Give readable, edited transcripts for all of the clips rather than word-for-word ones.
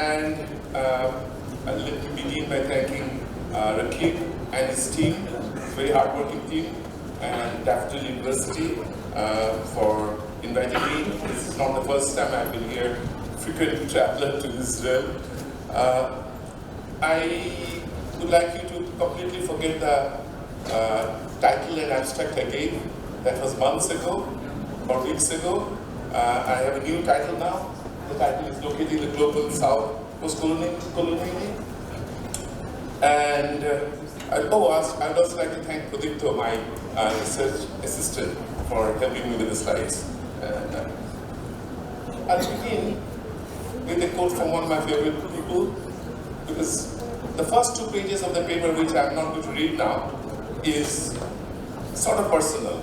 And let me begin by thanking Rakib and his team, very hardworking team, and Daffodil University for inviting me. This is not the first time I've been here, frequent traveler to Israel. I would like you to completely forget the title and abstract I gave. That was months ago, or weeks ago. I have a new title now. The title is Located in the Global South, Postcolonial. And I'd also like to thank Pradipto, my research assistant, for helping me with the slides. I'll begin with a quote from one of my favorite people, because the first 2 pages of the paper, which I'm not going to read now, is sort of personal.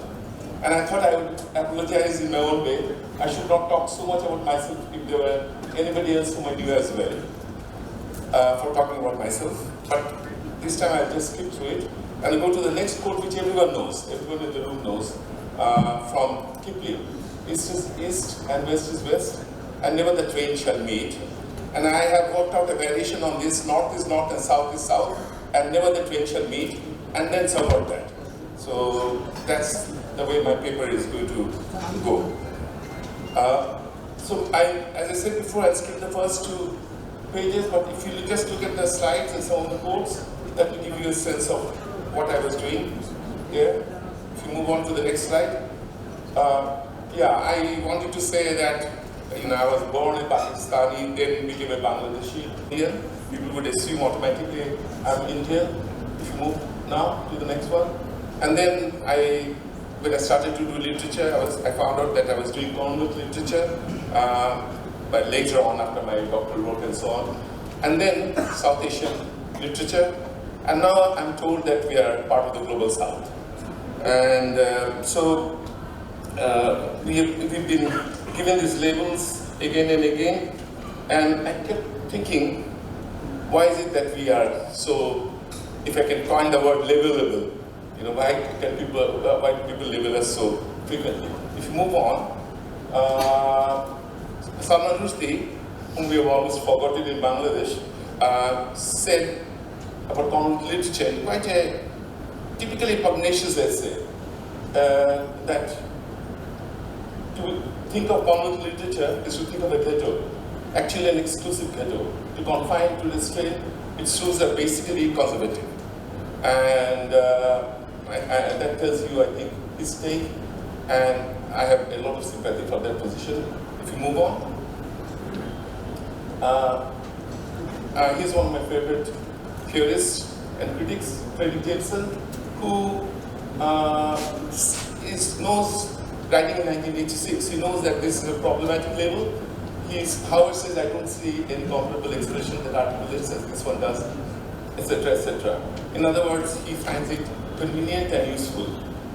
And I thought I would apologize in my own way. I should not talk so much about myself if there were anybody else whom I knew as well, for talking about myself. But this time I'll just skip through it and go to the next quote, which everyone knows, everyone in the room knows, from Kipling. East is east and west is west, and never the twain shall meet. And I have worked out a variation on this: north is north and south is south, and never the twain shall meet, and then some about that. So that's the way my paper is going to go. As I said before, I'll skip the first 2 pages, but if you just look at the slides and some of the quotes, that will give you a sense of what I was doing here. If you move on to the next slide. I wanted to say that I was born in Pakistani, then became a Bangladeshi Indian. People would assume automatically I'm Indian. If you move now to the next one. And then when I started to do literature, I found out that I was doing Commonwealth literature, but later on after my doctoral work and so on. And then South Asian literature. And now I'm told that we are part of the Global South. And we've been given these labels again and again. And I kept thinking, why is it that we are so, if I can coin the word labelable, why do people label us so frequently? If you move on, Salman Rushdie, whom we have almost forgotten in Bangladesh, said about Commonwealth literature, quite a typically pugnacious essay, that to think of Commonwealth literature is to think of a ghetto, actually an exclusive ghetto. To confine, to restrain, it shows are basically conservative. And that tells you, I think, his take, and I have a lot of sympathy for that position. If you move on. He's one of my favorite theorists and critics, Frederick Jameson, who knows, writing in 1986, he knows that this is a problematic label. However, says, I don't see any comparable expression that articulates as this one does, etc., etc. In other words, he finds it convenient and useful.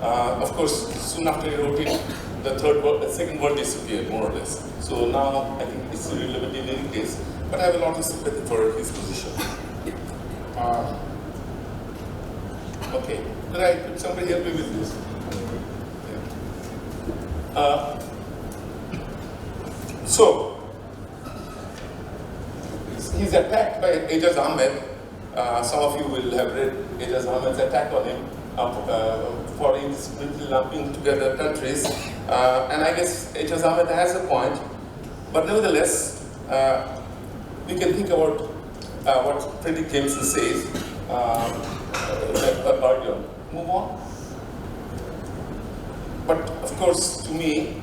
Of course, soon after he wrote it, the second word disappeared, more or less. So now I think it's irrelevant in any case, but I have a lot of sympathy for his position. Okay, could somebody help me with this? So, he's attacked by Ejaz Ahmed. Some of you will have read Ejaz Ahmed's attack on him for indiscriminately lumping together countries. And I guess Ejaz Ahmed has a point, but nevertheless, we can think about what Frederick Jameson says earlier. Move on. But of course, to me,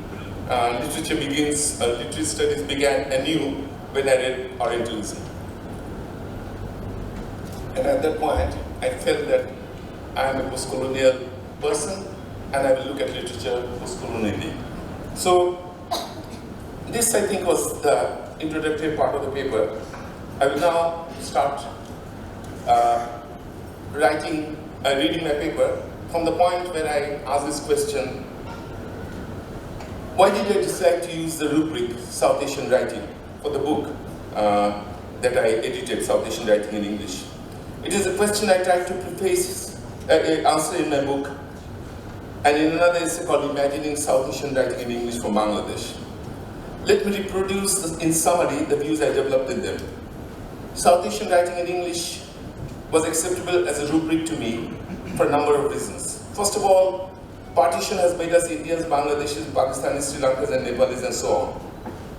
literary studies began anew when I read Orientalism. And at that point, I felt that I am a post-colonial person, and I will look at literature post-colonially. So, this, I think, was the introductory part of the paper. I will now start reading my paper from the point where I ask this question: why did I decide to use the rubric South Asian Writing for the book that I edited, South Asian Writing in English? It is a question I tried to answer in my book, and in another essay called Imagining South Asian Writing in English from Bangladesh. Let me reproduce, in summary, the views I developed in them. South Asian writing in English was acceptable as a rubric to me for a number of reasons. First of all, partition has made us Indians, Bangladeshis, Pakistanis, Sri Lankans, and Nepalis, and so on.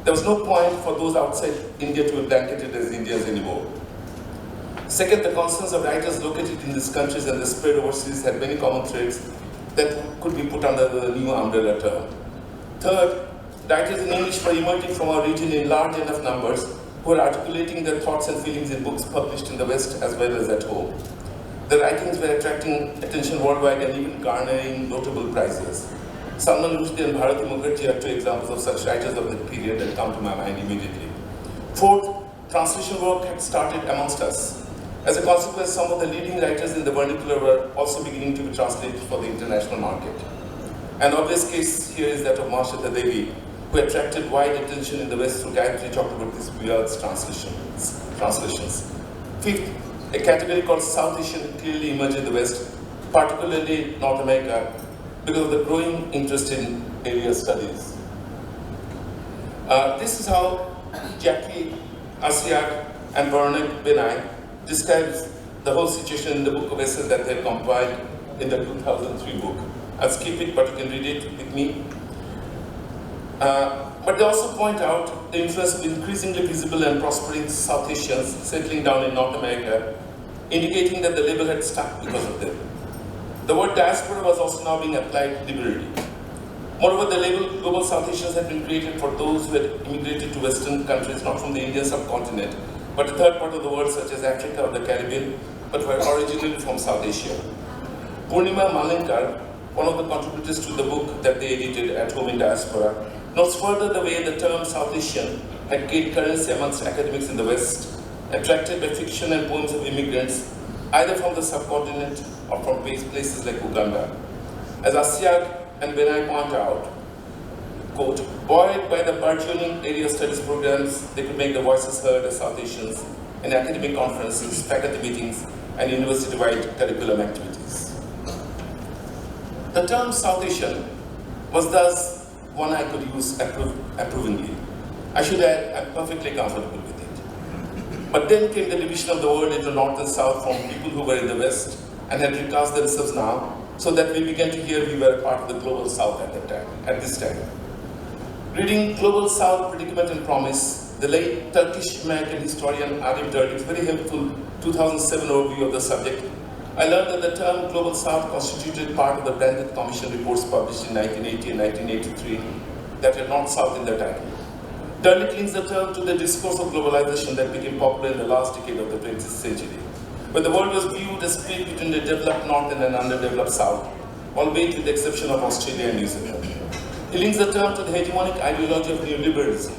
There was no point for those outside India to be blanketed as Indians anymore. Second, the concerns of writers located in these countries and the spread overseas had many common threads that could be put under the new umbrella term. Third, writers in English were emerging from our region in large enough numbers who were articulating their thoughts and feelings in books published in the West as well as at home. Their writings were attracting attention worldwide and even garnering notable prizes. Salman Rushdie and Bharati Mukherjee are two examples of such writers of that period that come to my mind immediately. Fourth, translation work had started amongst us. As a consequence, some of the leading writers in the vernacular were also beginning to be translated for the international market. An obvious case here is that of Mahashata Devi, who attracted wide attention in the West through Gayatri Chakraborty's Buyard's translations. Fifth, a category called South Asian clearly emerged in the West, particularly North America, because of the growing interest in area studies. This is how Jackie Asiak and Bernard Benai describes the whole situation in the book of essays that they compiled in the 2003 book. I'll skip it, but you can read it with me. But they also point out the influence of increasingly visible and prospering South Asians settling down in North America, indicating that the label had stuck because of them. The word diaspora was also now being applied liberally. Moreover, the label Global South Asians had been created for those who had immigrated to Western countries, not from the Indian subcontinent, but a third part of the world such as Africa or the Caribbean, but were originally from South Asia. Purnima Malenkar, one of the contributors to the book that they edited at home in diaspora, notes further the way the term South Asian had gained currency amongst academics in the West, attracted by fiction and poems of immigrants, either from the subcontinent or from places like Uganda. As Asiak and Benai point out, quote, buoyed by the burgeoning area studies programs, they could make their voices heard as South Asians in academic conferences, faculty meetings, and university-wide curriculum activities. The term South Asian was thus one I could use approvingly. I should add, I'm perfectly comfortable with it. But then came the division of the world into North and South from people who were in the West and had recast themselves now, so that we began to hear we were a part of the Global South at this time. Reading Global South, Predicament and Promise, the late Turkish-American historian Arif Durdik's very helpful 2007 overview of the subject, I learned that the term Global South constituted part of the branded commission reports published in 1980 and 1983 that had North-South in their title. Durdik links the term to the discourse of globalization that became popular in the last decade of the 20th century, where the world was viewed as split between a developed North and an underdeveloped South, albeit with the exception of Australia and New Zealand. He links the term to the hegemonic ideology of neoliberalism,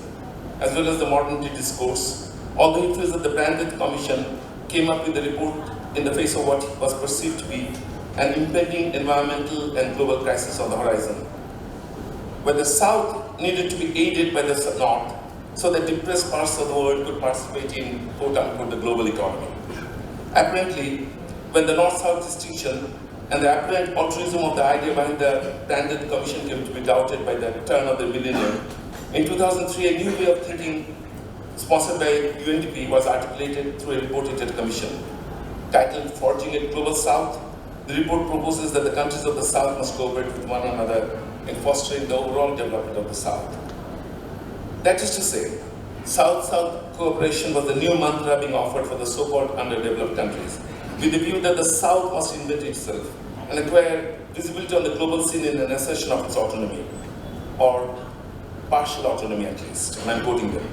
as well as the modernity discourse, although he feels that the branded commission came up with the report in the face of what was perceived to be an impending environmental and global crisis on the horizon, where the South needed to be aided by the North so that depressed parts of the world could participate in quote-unquote the global economy. Apparently, when the North-South distinction and the apparent altruism of the idea behind the branded commission came to be doubted by the turn of the millennium, in 2003 a new way of thinking sponsored by UNDP was articulated through a report into the commission. Titled Forging a Global South, the report proposes that the countries of the South must cooperate with one another in fostering the overall development of the South. That is to say, South-South cooperation was the new mantra being offered for the so-called underdeveloped countries, with the view that the South must invent itself and acquire visibility on the global scene in an assertion of its autonomy, or partial autonomy at least, and I'm quoting them.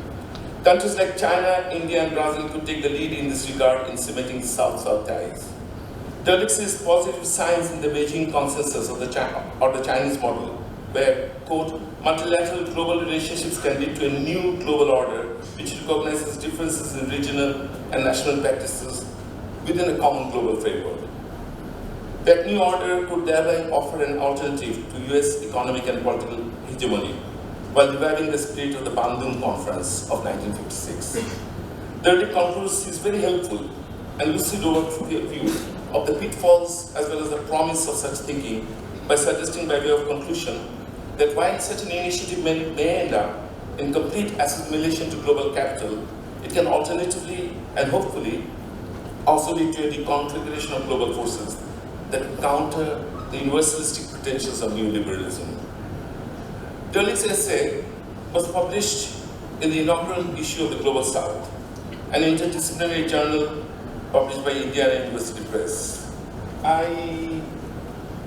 Countries like China, India, and Brazil could take the lead in this regard in cementing South-South ties. Durdik sees positive signs in the Beijing consensus of the Chinese model, where, quote, multilateral global relationships can lead to a new global order which recognizes differences in regional and national practices within a common global framework. That new order could thereby offer an alternative to US economic and political hegemony, while reviving the spirit of the Bandung Conference of 1956. Durdik concludes his very helpful and lucid overview of the pitfalls as well as the promise of such thinking by suggesting by way of conclusion that while such an initiative may end up in complete assimilation to global capital, it can alternatively and hopefully also lead to a deconfiguration of global forces that counter the universalistic potentials of neoliberalism. Durlich's essay was published in the inaugural issue of the Global South, an interdisciplinary journal published by Indiana University Press.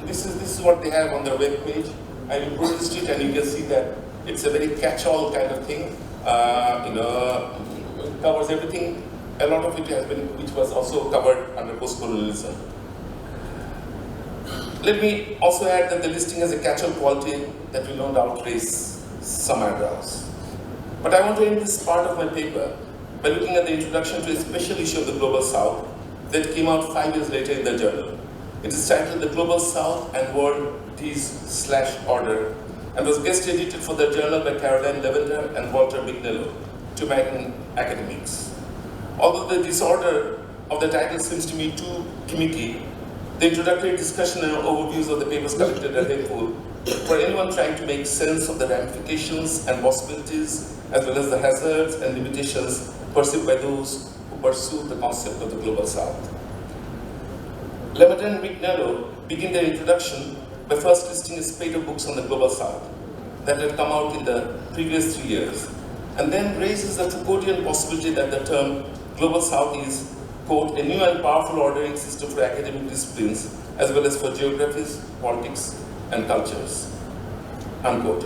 This is what they have on their web page. I reproduced it, and you can see that it's a very catch-all kind of thing. It covers everything. A lot of it has been, which was also covered under postcolonialism. Let me also add that the listing has a catch-all quality that will no doubt raise some eyebrows. But I want to end this part of my paper by looking at the introduction to a special issue of the Global South that came out 5 years later in the journal. It is titled The Global South and World Disorder and was guest edited for the journal by Caroline Lavender and Walter Mignello, two American academics. Although the disorder of the title seems to me too gimmicky, the introductory discussion and overviews of the papers collected are helpful for anyone trying to make sense of the ramifications and possibilities, as well as the hazards and limitations perceived by those who pursue the concept of the Global South. Lavender and Mignello begin their introduction by first listing a spate of books on the Global South that had come out in the previous 3 years, and then raises the Foucauldian possibility that the term Global South is, quote, a new and powerful ordering system for academic disciplines, as well as for geographies, politics, and cultures, unquote.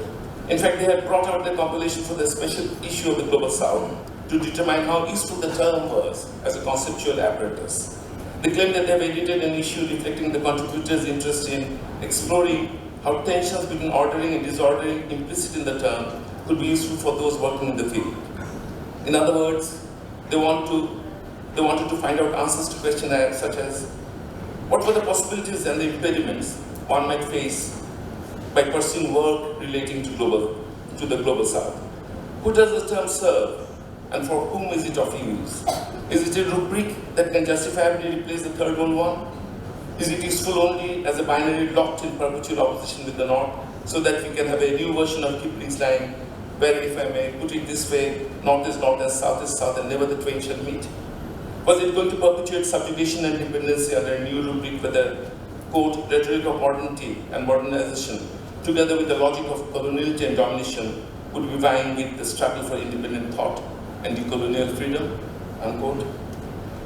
In fact, they had brought out the compilation for the special issue of the Global South to determine how useful the term was as a conceptual apparatus. They claim that they have edited an issue reflecting the contributors' interest in exploring how tensions between ordering and disordering implicit in the term could be useful for those working in the field. In other words, they wanted to find out answers to questions such as, what were the possibilities and the impediments one might face by pursuing work relating to the Global South? Who does the term serve, and for whom is it of use? Is it a rubric that can justifiably replace the third world one? Is it useful only as a binary locked in perpetual opposition with the North, so that we can have a new version of Kipling's line, where, if I may put it this way, North is North and South is South, and never the twain shall meet? Was it going to perpetuate subjugation and dependency under a new rubric where the, quote, rhetoric of modernity and modernization, together with the logic of coloniality and domination, would be vying with the struggle for independent thought and decolonial freedom, unquote?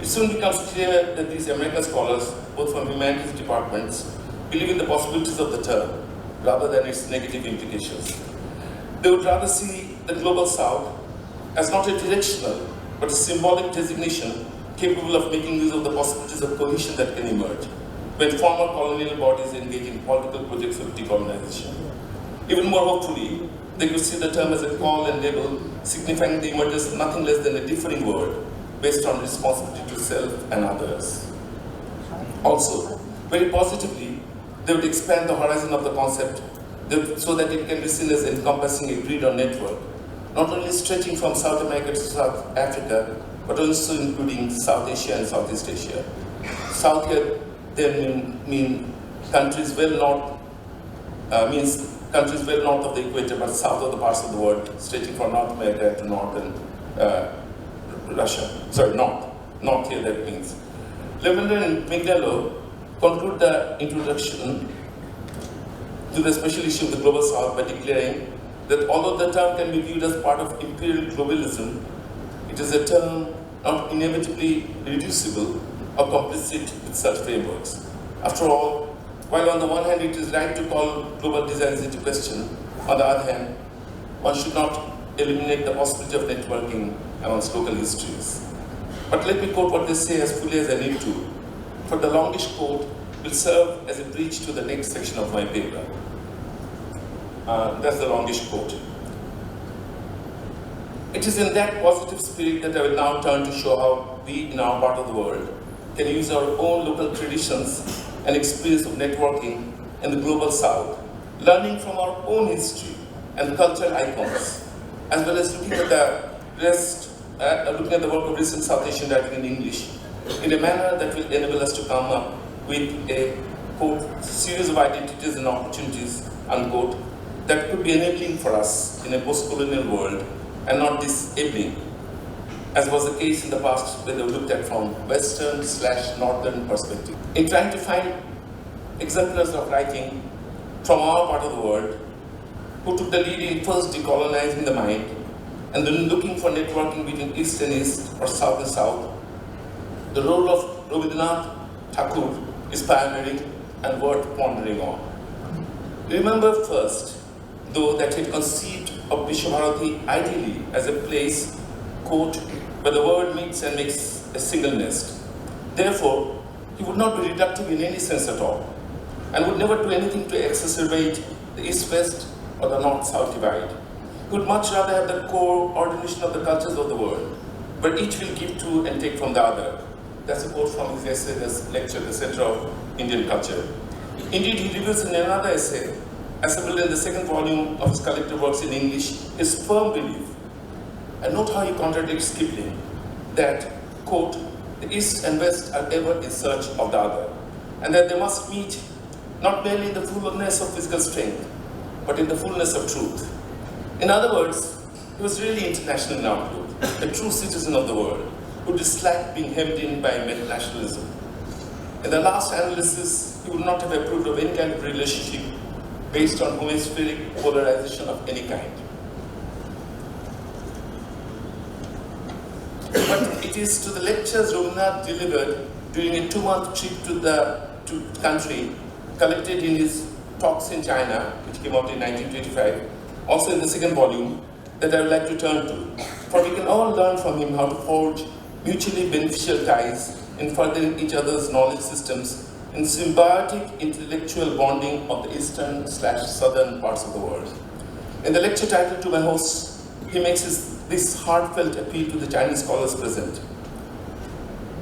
It soon becomes clear that these American scholars, both from humanities departments, believe in the possibilities of the term, rather than its negative implications. They would rather see the Global South as not a directional, but a symbolic designation capable of making use of the possibilities of cohesion that can emerge when former colonial bodies engage in political projects of decolonization. Even more hopefully, they could see the term as a call and label signifying the emergence of nothing less than a differing world based on responsibility to self and others. Also, very positively, they would expand the horizon of the concept so that it can be seen as encompassing a grid or network, not only stretching from South America to South Africa, but also including South Asia and Southeast Asia. South here then means countries well north of the equator, but south of the parts of the world, stretching from North America to northern Russia. Sorry, north here that means. Lavender and Mignello conclude the introduction to the special issue of the Global South by declaring that although the term can be viewed as part of imperial globalism, it is a term not inevitably reducible or complicit with such frameworks. After all, while on the one hand it is right to call global designs into question, on the other hand, one should not eliminate the possibility of networking amongst local histories. But let me quote what they say as fully as I need to, for the longish quote will serve as a bridge to the next section of my paper. That's the longish quote. It is in that positive spirit that I will now turn to show how we, in our part of the world, can use our own local traditions and experience of networking in the Global South, learning from our own history and cultural icons, as well as looking at the work of recent South Asian writing in English, in a manner that will enable us to come up with a, quote, series of identities and opportunities, unquote, that could be enabling for us in a post-colonial world and not disabling. as was the case in the past when they were looked at from Western/Northern perspective. In trying to find exemplars of writing from our part of the world, who took the lead in first decolonizing the mind, and then looking for networking between East and East or South and South, the role of Rabindranath Tagore is pioneering and worth pondering on. Remember first, though, that he conceived of Vishwabharati ideally as a place, quote, where the world meets and makes a single nest. Therefore, he would not be reductive in any sense at all, and would never do anything to exacerbate the East-West or the North-South divide. He would much rather have the coordination of the cultures of the world, where each will give to and take from the other. That's a quote from his essay, this lecture, The Center of Indian Culture. Indeed, he reveals in another essay, assembled in the second volume of his collected works in English, his firm belief, and note how he contradicts Kipling, that, quote, the East and West are ever in search of the other, and that they must meet not merely in the fullness of physical strength, but in the fullness of truth. In other words, he was really international in outlook, a true citizen of the world, who disliked being hemmed in by nationalism. In the last analysis, he would not have approved of any kind of relationship based on hemispheric polarization of any kind. But it is to the lectures Rabindranath delivered during a 2-month trip to the country, collected in his Talks in China, which came out in 1925, also in the second volume, that I would like to turn to. For we can all learn from him how to forge mutually beneficial ties in furthering each other's knowledge systems in symbiotic intellectual bonding of the eastern/southern parts of the world. In the lecture title to my host, he makes this heartfelt appeal to the Chinese scholars present.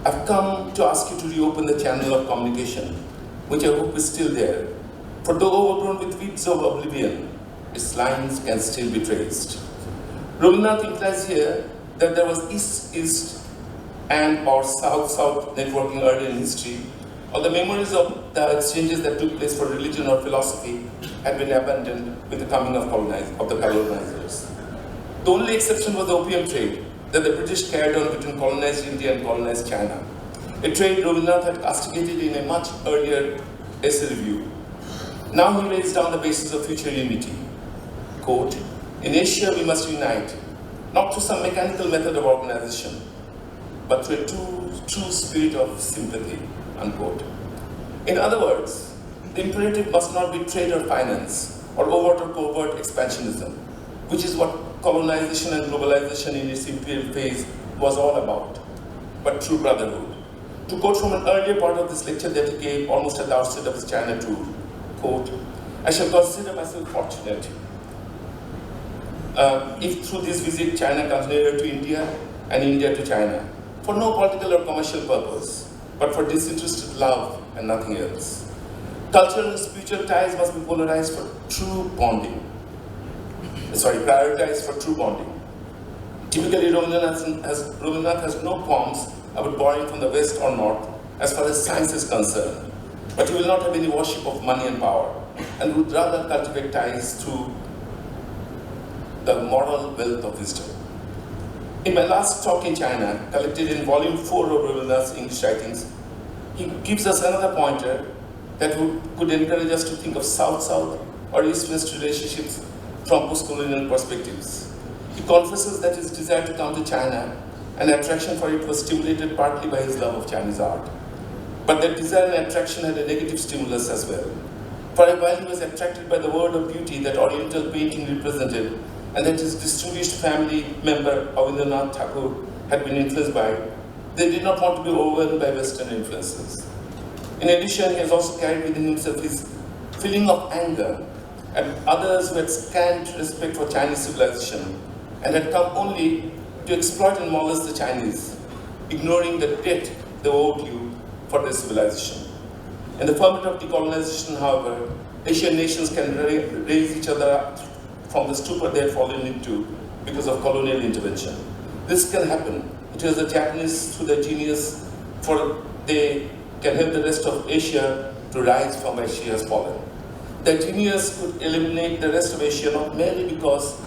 I've come to ask you to reopen the channel of communication, which I hope is still there. For though overgrown with weeds of oblivion, its lines can still be traced. Rabindranath implies here that there was East-East and or South-South networking early in history, or the memories of the exchanges that took place for religion or philosophy had been abandoned with the coming of the colonizers. The only exception was the opium trade that the British carried on between colonized India and colonized China, a trade Rabindranath had castigated in a much earlier essay review. Now he lays down the basis of future unity. Quote, in Asia we must unite, not through some mechanical method of organization, but through a true spirit of sympathy, unquote. In other words, the imperative must not be trade or finance, or overt or covert expansionism, which is what colonization and globalization in its imperial phase was all about, but true brotherhood. To quote from an earlier part of this lecture that he gave almost at the outset of his China tour, quote, I shall consider myself fortunate if through this visit China comes nearer to India and India to China, for no political or commercial purpose, but for disinterested love and nothing else. Cultural and spiritual ties must be polarized for true bonding. Prioritized for true bonding. Typically, Rabindranath has no qualms about borrowing from the West or North as far as science is concerned, but he will not have any worship of money and power, and would rather cultivate ties through the moral wealth of wisdom. In my last talk in China, collected in volume 4 of Rabindranath's English writings, he gives us another pointer that could encourage us to think of South-South or East-West relationships from postcolonial perspectives. He confesses that his desire to come to China and attraction for it was stimulated partly by his love of Chinese art. But that desire and attraction had a negative stimulus as well. For a while he was attracted by the world of beauty that Oriental painting represented, and that his distinguished family member, Rabindranath Tagore, had been influenced by, they did not want to be overwhelmed by Western influences. In addition, he has also carried within himself his feeling of anger at others who had scant respect for Chinese civilization and had come only to exploit and molest the Chinese, ignoring the debt they owed you for their civilization. In the ferment of decolonization, however, Asian nations can raise each other up from the stupor they had fallen into because of colonial intervention. This can happen. It is the Japanese through their genius, for they can help the rest of Asia to rise from where she has fallen. Their genius could eliminate the rest of Asia not merely because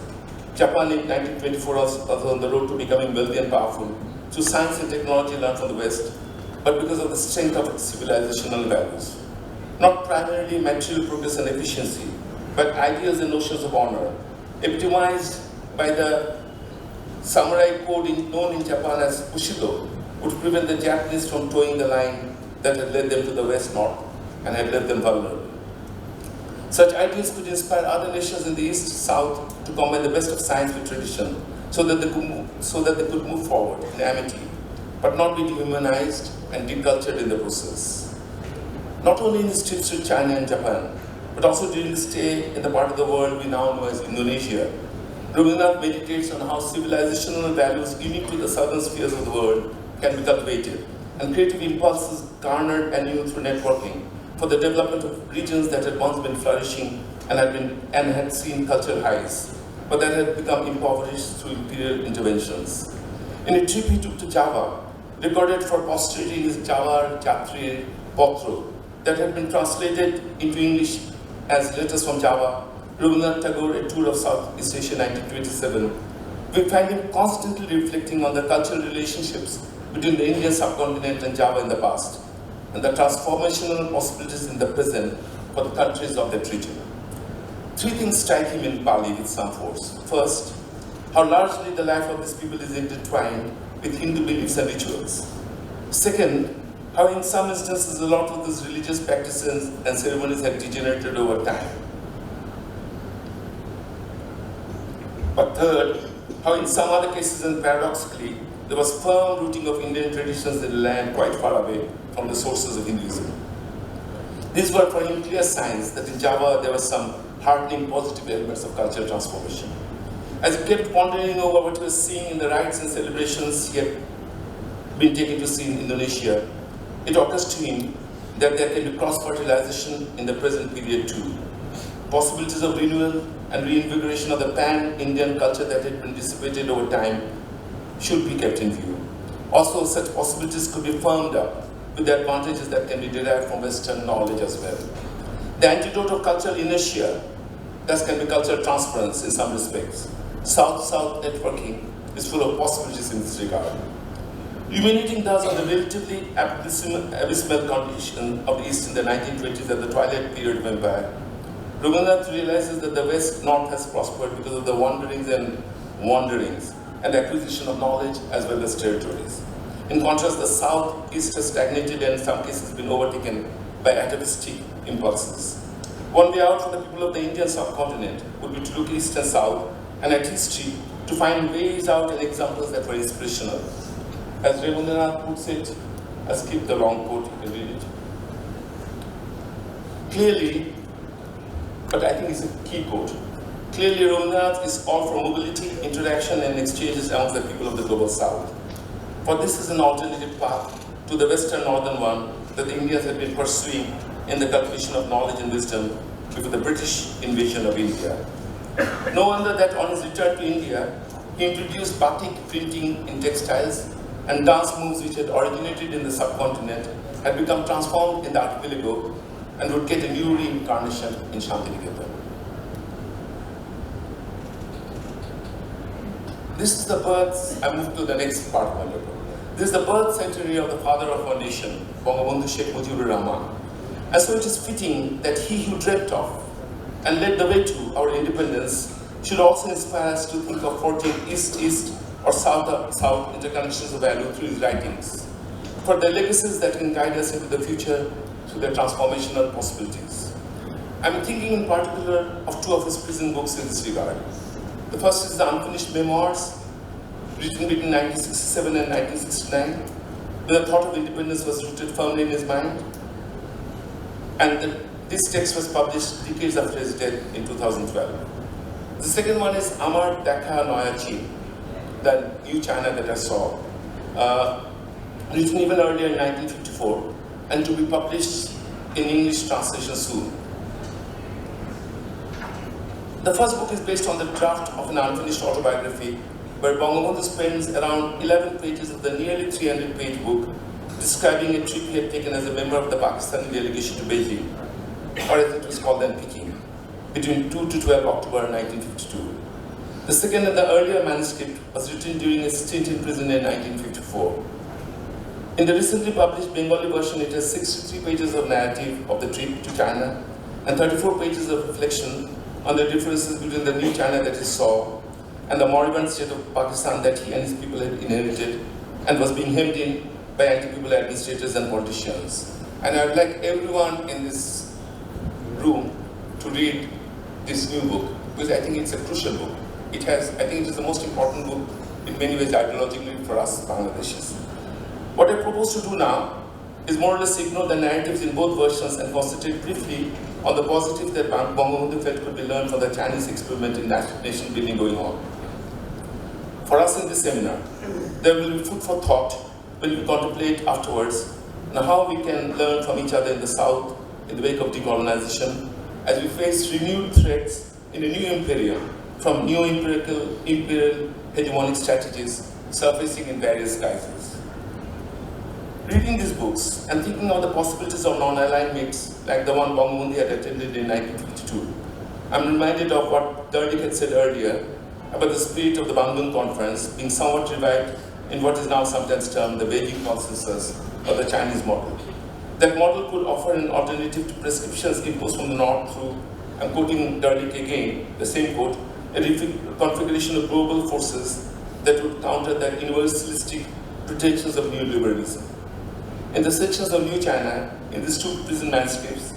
Japan in 1924 was on the road to becoming wealthy and powerful through science and technology learned from the West, but because of the strength of its civilizational values. Not primarily material progress and efficiency, but ideas and notions of honor, epitomized by the samurai code known in Japan as Bushido, would prevent the Japanese from towing the line that had led them to the West-North and had left them vulnerable. Such ideas could inspire other nations in the East-South to combine the best of science with tradition so that they could move forward in amity, but not be dehumanized and decultured in the process. Not only in his trips to China and Japan, but also during his stay in the part of the world we now know as Indonesia, Rabindranath meditates on how civilizational values unique to the southern spheres of the world can be cultivated, and creative impulses garnered anew through networking for the development of regions that had once been flourishing and had seen cultural highs, but that had become impoverished through imperial interventions. In a trip he took to Java, recorded for posterity in his Java Jatri Potro, that had been translated into English as Letters from Java, Rabindranath Tagore, A Tour of Southeast Asia 1927, we find him constantly reflecting on the cultural relationships between the Indian subcontinent and Java in the past, and the transformational possibilities in the present for the countries of that region. Three things strike him in Pali with some force. First, how largely the life of these people is intertwined with Hindu beliefs and rituals. Second, how in some instances a lot of these religious practices and ceremonies have degenerated over time. But third, how in some other cases and paradoxically, there was firm rooting of Indian traditions in the land quite far away from the sources of Hinduism. These were for him clear signs that in Java there was some heartening positive elements of cultural transformation. As he kept pondering over what he was seeing in the rites and celebrations he had been taken to see in Indonesia, it occurs to him that there can be cross-fertilization in the present period too. Possibilities of renewal and reinvigoration of the pan-Indian culture that had been dissipated over time should be kept in view. Also, such possibilities could be firmed up with the advantages that can be derived from Western knowledge as well. The antidote of cultural inertia thus can be cultural transference in some respects. South-South networking is full of possibilities in this regard. Ruminating thus on the relatively abysmal condition of the East in the 1920s at the twilight period of empire, Rabindranath realizes that the West-North has prospered because of the wanderings and acquisition of knowledge as well as territories. In contrast, the South-East has stagnated and in some cases been overtaken by atavistic impulses. One way out for the people of the Indian subcontinent would be to look east and south and at history to find ways out and examples that were inspirational. As Rabindranath puts it, I skipped the long quote, you can read it. Clearly, but I think it's a key quote, clearly Rabindranath is all for mobility, interaction and exchanges amongst the people of the global south. For this is an alternative path to the western northern one that the Indians had been pursuing in the cultivation of knowledge and wisdom before the British invasion of India. No wonder that on his return to India, he introduced batik printing in textiles and dance moves which had originated in the subcontinent had become transformed in the archipelago and would get a new reincarnation in Shantiniketan. This is the birth, I move to the next part of my paper. This is the birth centenary of the father of our nation, Bangabandhu Sheikh Mujibur Rahman. And so it is fitting that he who dreamt of and led the way to our independence should also inspire us to think of forging East-East or South-South interconnections of value through his writings, for the legacies that can guide us into the future through their transformational possibilities. I'm thinking in particular of two of his prison books in this regard. The first is the Unfinished Memoirs, written between 1967 and 1969, when the thought of independence was rooted firmly in his mind. And this text was published decades after his death in 2012. The second one is Amar Dekha Noya Chin, the new China that I saw, written even earlier in 1954, and to be published in English translation soon. The first book is based on the draft of an unfinished autobiography, where Bangabandhu spends around 11 pages of the nearly 300-page book describing a trip he had taken as a member of the Pakistani delegation to Beijing, or as it was called then Peking, between 2 to 12 October 1952. The second and the earlier manuscript was written during a stint in prison in 1954. In the recently published Bengali version, it has 63 pages of narrative of the trip to China and 34 pages of reflection on the differences between the new China that he saw and the moribund state of Pakistan that he and his people had inherited and was being hemmed in by anti-people administrators and politicians. And I would like everyone in this room to read this new book, because I think it's a crucial book. I think it is the most important book in many ways ideologically for us Bangladeshis. What I propose to do now is more or less ignore the narratives in both versions and concentrate briefly on the positives that Bangabandhu felt could be learned from the Chinese experiment in nation building going on. For us in this seminar, there will be food for thought when we contemplate afterwards on how we can learn from each other in the South in the wake of decolonization as we face renewed threats in a new imperium from neo-imperial hegemonic strategies surfacing in various guises. Reading these books and thinking of the possibilities of non-aligned meets like the one Bangabandhu had attended in 1952, I'm reminded of what Derdick had said earlier about the spirit of the Bandung Conference being somewhat revived in what is now sometimes termed the Beijing consensus or the Chinese model. That model could offer an alternative to prescriptions imposed from the North through, I'm quoting Derdick again, the same quote, a configuration of global forces that would counter the universalistic pretensions of neoliberalism. In the sections of New China, in these two prison manuscripts,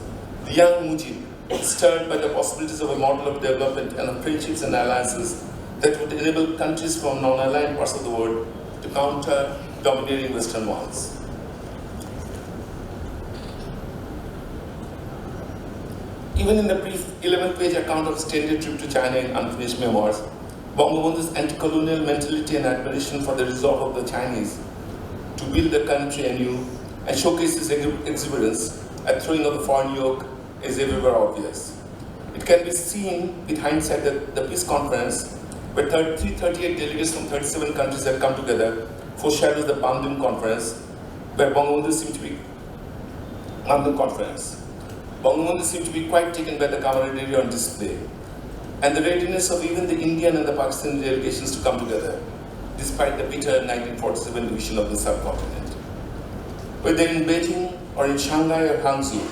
the young Mujib is stirred by the possibilities of a model of development and of friendships and alliances that would enable countries from non-aligned parts of the world to counter domineering Western ones. Even in the brief 11-page account of his 10-day trip to China in Unfinished Memoirs, Bangabandhu's anti-colonial mentality and admiration for the resolve of the Chinese to build the country anew and showcase his exuberance at throwing of the foreign yoke is everywhere obvious. It can be seen with hindsight that the peace conference, where 338 delegates from 37 countries had come together, foreshadows the Bandung Conference, where Bangabandhu seemed to be Bangabandhu seemed to be quite taken by the camaraderie on display, and the readiness of even the Indian and the Pakistani delegations to come together, despite the bitter 1947 division of the subcontinent. Whether in Beijing or in Shanghai or Hangzhou,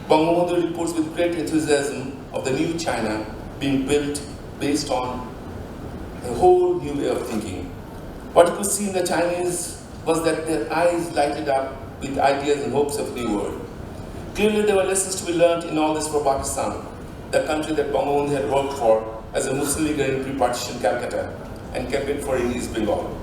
Bangabandhu reports with great enthusiasm of the new China being built based on a whole new way of thinking. What you could see in the Chinese was that their eyes lighted up with ideas and hopes of a new world. Clearly, there were lessons to be learned in all this for Pakistan, the country that Bangabandhu had worked for as a Muslim leader in pre-partition Calcutta and campaigned for in East Bengal.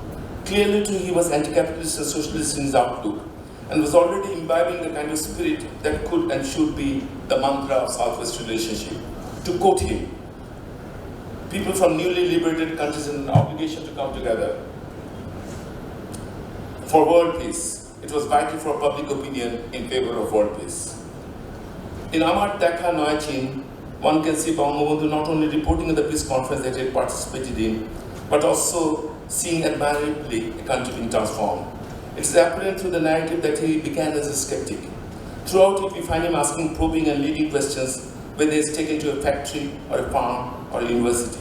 Clearly, too, he was anti-capitalist and socialist in his outlook and was already imbibing the kind of spirit that could and should be the mantra of Southwest relationship. To quote him, people from newly liberated countries had an obligation to come together for world peace. It was vital for public opinion in favor of world peace. In Amar Dekha Noya Chin, one can see Bangabandhu not only reporting at the peace conference that he had participated in, but also seeing admirably a country being transformed. It is apparent through the narrative that he began as a skeptic. Throughout it, we find him asking probing and leading questions when he is taken to a factory or a farm or a university.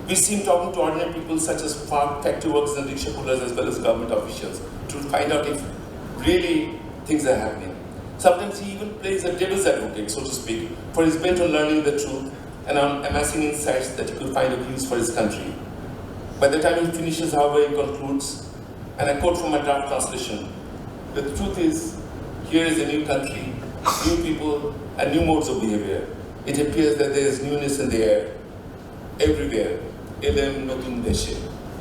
We see him talking to ordinary people such as factory workers and rickshaw pullers as well as government officials to find out if really things are happening. Sometimes he even plays a devil's advocate, so to speak, for his bent on learning the truth and on amassing insights that he could find of use for his country. By the time he finishes, however, he concludes, and I quote from my draft translation, "The truth is, here is a new country, new people, and new modes of behavior. It appears that there is newness in the air, everywhere, elem notun deshe,"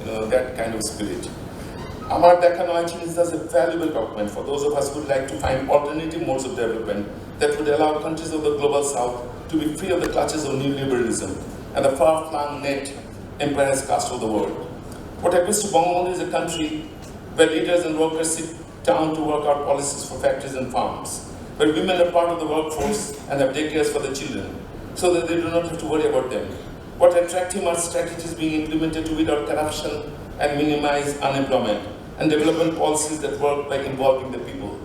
that kind of spirit. Amar Dekha Noya Chin is thus a valuable document for those of us who would like to find alternative modes of development that would allow countries of the global south to be free of the clutches of neoliberalism and the far-flung net empire has cast over the world. What happens to Bangabandhu is a country where leaders and workers sit down to work out policies for factories and farms, where women are part of the workforce and have daycares for the children, so that they do not have to worry about them. What attracts him are strategies being implemented to weed out corruption and minimize unemployment, and development policies that work by involving the people.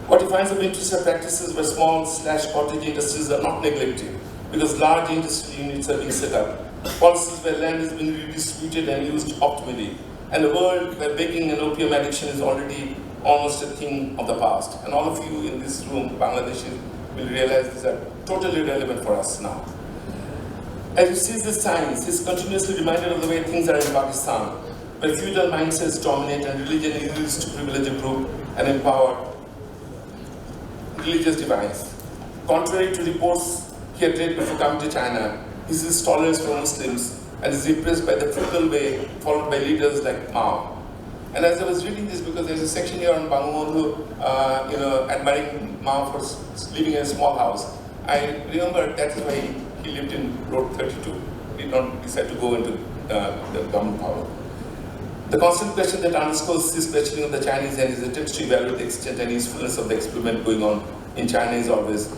What he finds of interest are practices where small/cottage industries are not neglected, because large industrial units are being set up policies where land is being redistributed and used optimally, and a world where begging and opium addiction is already almost a thing of the past. And all of you in this room, Bangladeshis, will realize these are totally relevant for us now. As he sees the signs, he is continuously reminded of the way things are in Pakistan, where feudal mindsets dominate and religion is used to privilege a group and empower religious divines. Contrary to reports he had read before coming to China, he sees tolerance for Muslims and is impressed by the frugal way followed by leaders like Mao. And as I was reading this, because there's a section here on Bangabandhu, admiring Mao for living in a small house, I remember that is why he lived in Road 32. He did not decide to go into the government power. The constant question that underscores this questioning of the Chinese and his attempts to evaluate the extent and usefulness of the experiment going on in China is always,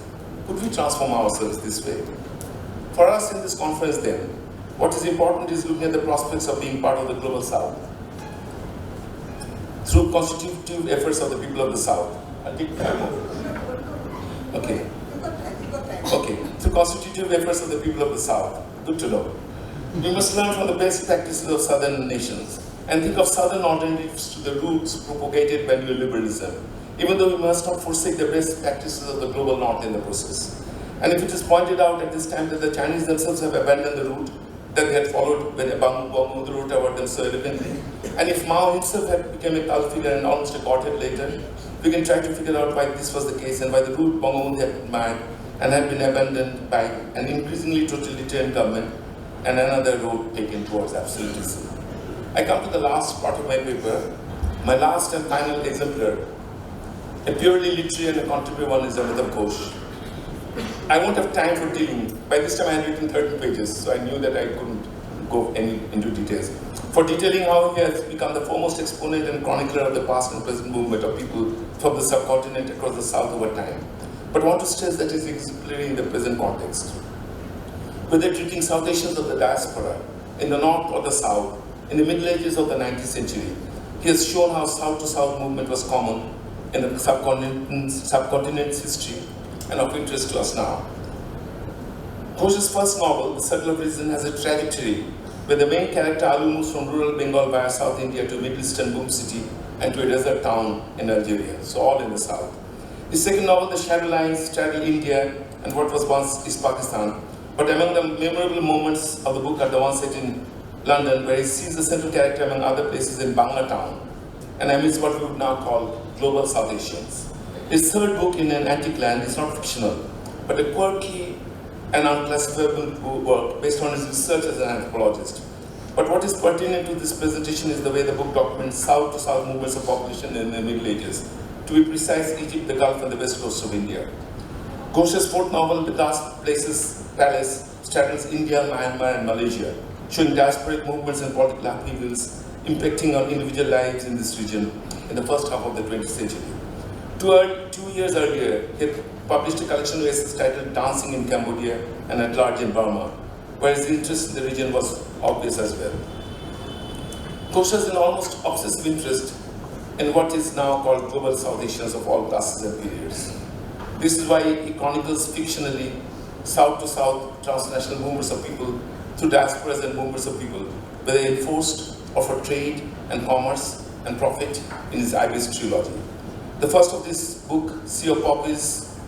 could we transform ourselves this way? For us in this conference then, what is important is looking at the prospects of being part of the global South. Through constitutive efforts of the people of the South. I'll take 5 more. Okay. Okay. Through constitutive efforts of the people of the South. Good to know. We must learn from the best practices of Southern nations and think of Southern alternatives to the routes propagated by neoliberalism, even though we must not forsake the best practices of the global North in the process. And if it is pointed out at this time that the Chinese themselves have abandoned the route that they had followed when Bangabandhu route about them so elegantly, and if Mao himself had become a cult figure and almost a quartet later, we can try to figure out why this was the case and why the route Bangabandhu had admired and had been abandoned by an increasingly totalitarian government and another road taken towards absolutism. I come to the last part of my paper, my last and final exemplar. A purely literary and a contemporary one is Amitabh Ghosh. I won't have time for dealing. By this time I had written 30 pages, so I knew that I couldn't go into details. For detailing how he has become the foremost exponent and chronicler of the past and present movement of people from the subcontinent across the South over time. But I want to stress that he is exemplary in the present context. Whether treating South Asians of the diaspora, in the North or the South, in the Middle Ages of the 19th century, he has shown how South-to-South movement was common in the subcontinent's history and of interest to us now. Ghosh's first novel, The Circle of Reason, has a trajectory where the main character Alu moves from rural Bengal via South India to a Middle Eastern boom city and to a desert town in Algeria, so all in the South. His second novel, The Shadow Lines, straddle India and what was once East Pakistan, but among the memorable moments of the book are the ones set in London, where he sees the central character among other places in Bangla town, and amidst what we would now call global South Asians. His third book, In an Antique Land, is not fictional, but a quirky and unclassifiable work based on his research as an anthropologist. But what is pertinent to this presentation is the way the book documents South-to-South movements of population in the Middle Ages, to be precise, Egypt, the Gulf, and the west coast of India. Ghosh's fourth novel, The Last Palace, straddles India, Myanmar, and Malaysia, showing diasporic movements and political upheavals impacting on individual lives in this region in the first half of the 20th century. 2 years earlier, he had published a collection of essays titled Dancing in Cambodia and At Large in Burma, where his interest in the region was obvious as well. Ghosh has an almost obsessive interest in what is now called global South Asians of all classes and periods. This is why he chronicles fictionally South-to-South transnational movements of people through diasporas and movements of people, whether enforced or for trade and commerce and profit in his Ibis trilogy. The first of this book, Sea of Poppies,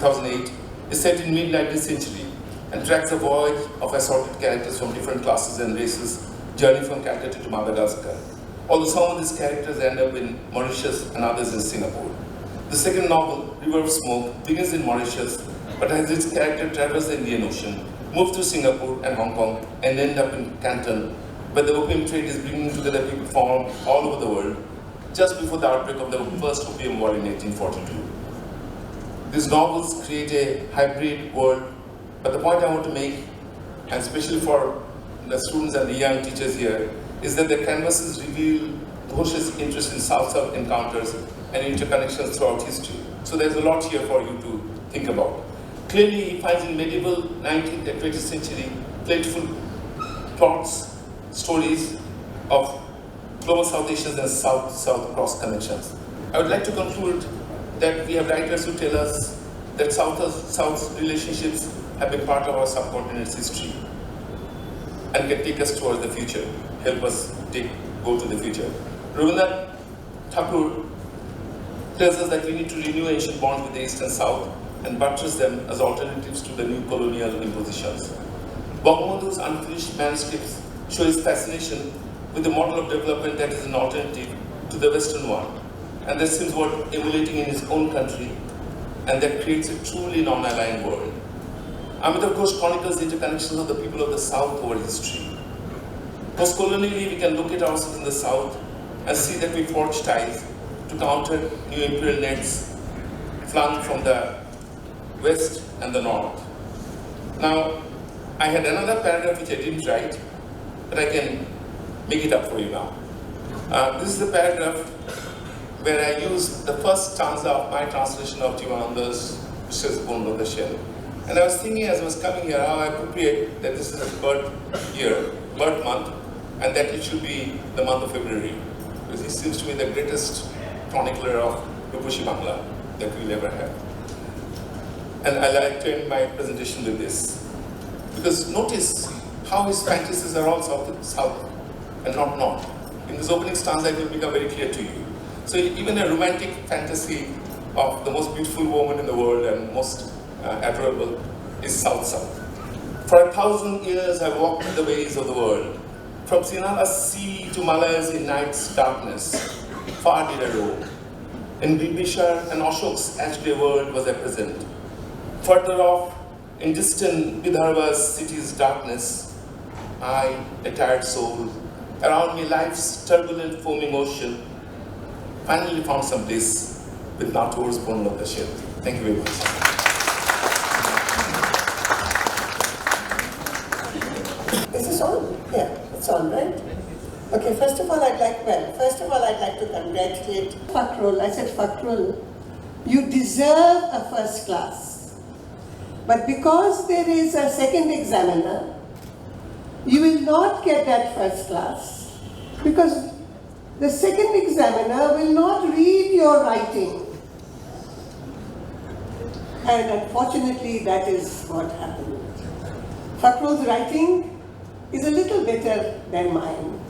2008, is set in mid-19th century and tracks the voyage of assorted characters from different classes and races, journey from Calcutta to Madagascar. Although some of these characters end up in Mauritius and others in Singapore. The second novel, River of Smoke, begins in Mauritius, but has its character traverse the Indian Ocean, move through Singapore and Hong Kong, and end up in Canton, where the opium trade is bringing together people from all over the world, just before the outbreak of the first opium war in 1842. These novels create a hybrid world, but the point I want to make, and especially for the students and the young teachers here, is that the canvases reveal Ghosh's interest in South-South encounters and interconnections throughout history. So there's a lot here for you to think about. Clearly, he finds in medieval 19th and 20th century plentiful plots, stories of global South Asians and South-South cross connections. I would like to conclude that we have writers who tell us that South-South relationships have been part of our subcontinent's history. and can take us towards the future, help us go to the future. Rabindranath Tagore tells us that we need to renew ancient bonds with the East and South and buttress them as alternatives to the new colonial impositions. Bangabandhu's unfinished manuscripts show his fascination with the model of development that is an alternative to the Western one, and that seems worth emulating in his own country, and that creates a truly non-aligned world. Amitav Ghosh chronicles the interconnections of the people of the South over history. Post-colonially, we can look at ourselves in the South and see that we forged ties to counter new imperial nets flung from the West and the North. Now, I had another paragraph which I didn't write, but I can make it up for you now. This is the paragraph where I used the first stanza of my translation of Jivananda's Mrs. Bone of the Shell. And I was thinking as I was coming here how appropriate that this is a birth year, birth month, and that it should be the month of February. Because he seems to be the greatest chronicler of Rupushi Bangla that we'll ever have. And I like to end my presentation with this. Because notice how his fantasies are all south and not north. In this opening stanza, it will become very clear to you. So even a romantic fantasy of the most beautiful woman in the world and most adorable is south-south. For 1,000 years I've walked the ways of the world. From Sinhala's sea to Malaya's in night's darkness, far did I roam. In Bibishar and Ashok's ash-grey world was I present. Further off, in distant Vidarbha's city's darkness, I, a tired soul, around me life's turbulent foaming ocean, finally found some bliss with Nathoor's Bone of the Shell. Thank you very much. Is this on? Yeah, it's on, right? Okay, first of all, I'd like to congratulate Fakrul. I said, Fakrul, you deserve a first class. But because there is a second examiner, you will not get that first class. Because the second examiner will not read your writing. And unfortunately, that is what happened. Fakrul's writing is a little better than mine.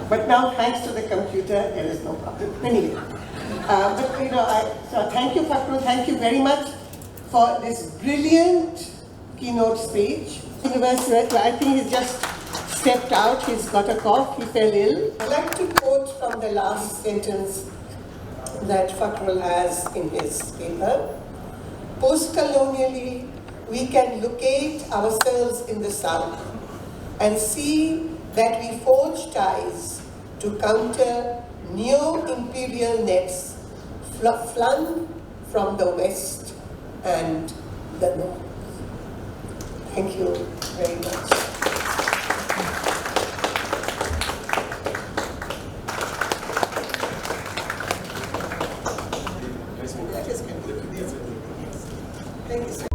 But now, thanks to the computer, there is no problem. Anyway, so thank you, Fakrul. Thank you very much for this brilliant keynote speech. I think he's just stepped out. He's got a cough. He fell ill. I'd like to quote from the last sentence that Fakrul has in his paper. Post-colonially, we can locate ourselves in the South and see that we forge ties to counter neo-imperial nets flung from the West and the North. Thank you very much. Thank you, sir.